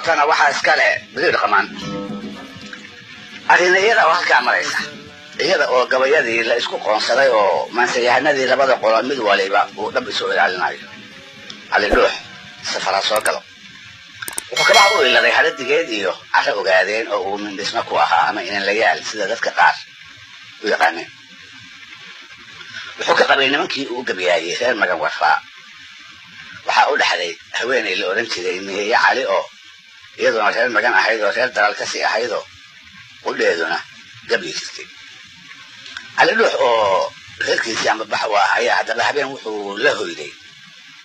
socotana waxaa iska leh biriir qamaan arrinayada oo halkaa maraysa iyada oo gabayadii la isku qoonsaday oo maansayahanadii labada qolo mid waliba uu dhab isu ilaalinayo cali dhuux safaraa soo galo wuxuu kabaha u iladay haradigeed iyo carro ogaadeen oo uu mindhisma ku ahaa ama inan layaal sida dadka qaar u yaqaaneen wuxuu ka qabay nimankii uu gabiyaayey reer magan warfaa waxaa u dhexday haweenay la odhan jiray miheeye cali oo iyadoona reer magan ahayd oo reer dalal kasii ahaydoo qudheeduna gabyi jirtay cali dhuux oo reerkiisii ambabax u ah ayaa haddaba habeen wuxuu la hoyday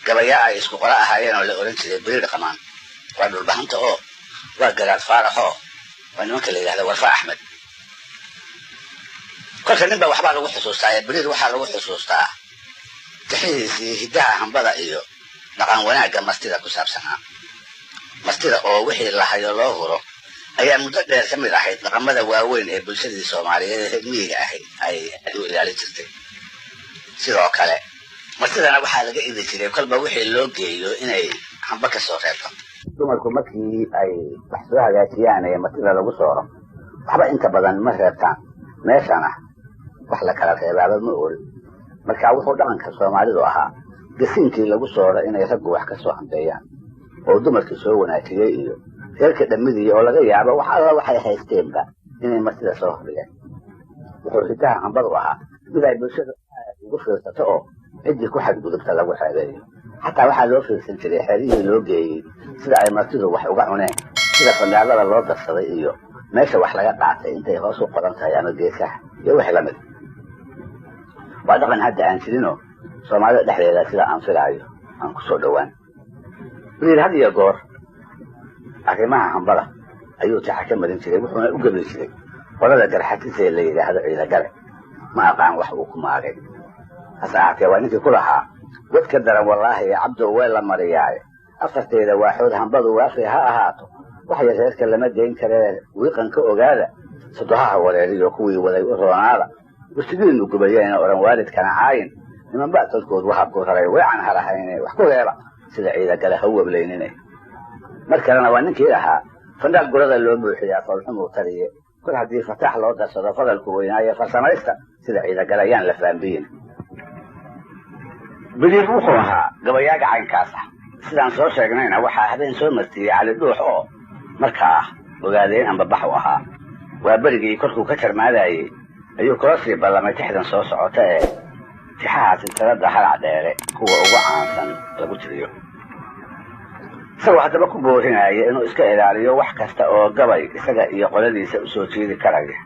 gabaya ay isku qolo ahaayeen oo la odhan jiray biriir qamaan waa dhulbahanta oo waa garaad faaraxoo waa nimanka la yidhahda warfa axmed kolka ninba waxbaa lagu xusuustaa biriir waxaa lagu xusuustaa tixihiisii hiddaha hambada iyo dhaqan wanaagga martida ku saabsanaa martida oo wixii lahayo loo huro ayaa muddo dheer ka mid ahayd dhaqamada waaweyn ee bulshadii soomaaliyeed ee reer miyiga ahayd ay aad u ilaalin jirtay sidoo kale martidana waxaa laga idi jiray kolba wixii loo geeyo inay hamba ka soo reebto dumarku markii ay wax soo hagaajiyaan ee martida lagu sooro waxba inta badan ma reebtaan meeshana wax la kala reebaaba ma oolin marka wuxuu dhaqanka soomaalidu ahaa gasiinkii lagu sooro inay raggu wax ka soo hambeeyaan oo dumarkii soo wanaajiyey iyo reerka dhammidii oo laga yaabo wax alla waxay haysteenba inay martida soo hordhigeen wuxuu hiddaha hambadu ahaa mid ay bulshada aad ugu fiirsato oo ciddii ku xadgudubta lagu xeebeeyo xataa waxaa loo fiirsan jiray xeerihii loo geeyey sida ay martidu wax uga cuneen sida fandaalada loo darsaday iyo meesha wax laga qaatay intay hoos u qoran tahay ama geesaha iyo wixii la mid waa dhaqan hadda aan jirinoo soomaalida dhexdeeda sida aan filaayo aan ku soo dhowaan biriir had iyo goor arrimaha hambada ayuu taxa ka marin jiray wuxuuna u gabi jiray qolada garxatisee la yidhaahdo ciidagale ma aqaan wax uu ku maagay hase ahaatee waa ninkii ku lahaa wadka daran wallaahi cabdo wee la mariyaaye afarteeda waaxood hambadu waafi ha ahaato waxya reerka lama dayn karee wiiqanka ogaada sadohaha wareeriyo kuwii waday u roonaada wasigiinu gubayeena odhan waalidkana caayin niman ba'tadkood wahabku raray weecan halahayne wax ku reeba sida ciidagale ha wablaynine mar kalena waa ninkii ahaa fandhaal gurada loo buuxiyaa foolxumuu tariye kor haddii fatax loo darsado fadalku weynaaye farsamaysta sida ciidagale ayaan la faambiyin biriir wuxuu ahaa gabayaaga caynkaas ah sidaan soo sheegnayna waxaa habeen soo martiyey cali dhuux oo markaa ogaadeen ambabax u ahaa waa berigii korkuu ka jarmaadayey ayuu kula sii ballamay tixdan soo socota ee tixaha silsilada halac dheere kuwa ugu caansan lagu tiriyo isagoo haddaba ku boorinaya inuu iska ilaaliyo wax kasta oo gabay isaga iyo qoladiisa u soo jeedi karaya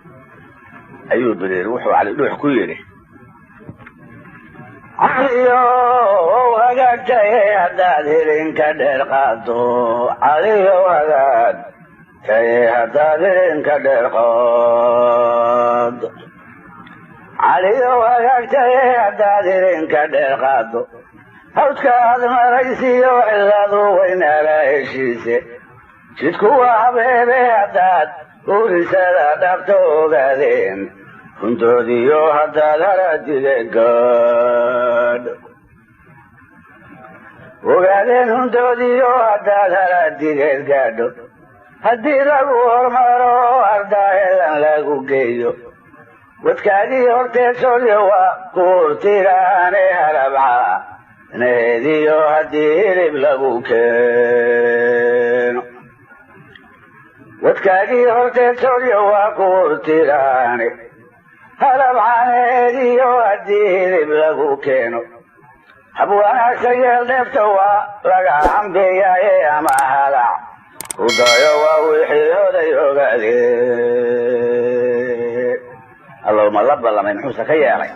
ayuu biriir wuxuu cali dhuux ku yidhi caliyow hagaagtaye haddaad hilinka dheer qaado caliyow hagaagtaye haddaad hilinka dheer qaado caliyow hagaagtaye haddaad hilinka dheer qaado hawdkaad maraysiyo cilaadu waynaala heshiise jidku waa habeebe haddaad urisada dhabta ogaadeen hundoodiyo haddaad haradige gaadho ogaadeen hundoodiyo haddaad haradigeed gaadho haddii lagu hormaro ardaaheedan lagu geeyo wadkaagii horteesoodyo waa kuurtiraane harabca neediyo haddii hilib lagu keeno wadkaagii horteesoodyo waa kuurtiraane halabcaneediyo haddii hilib lagu keeno hab wanaagsan yeel dheefta waa laga hambeeyaaye ama halac ku dayo waa wixii oday ogaadeen allow ma la ballamay muxuuse ka yeelay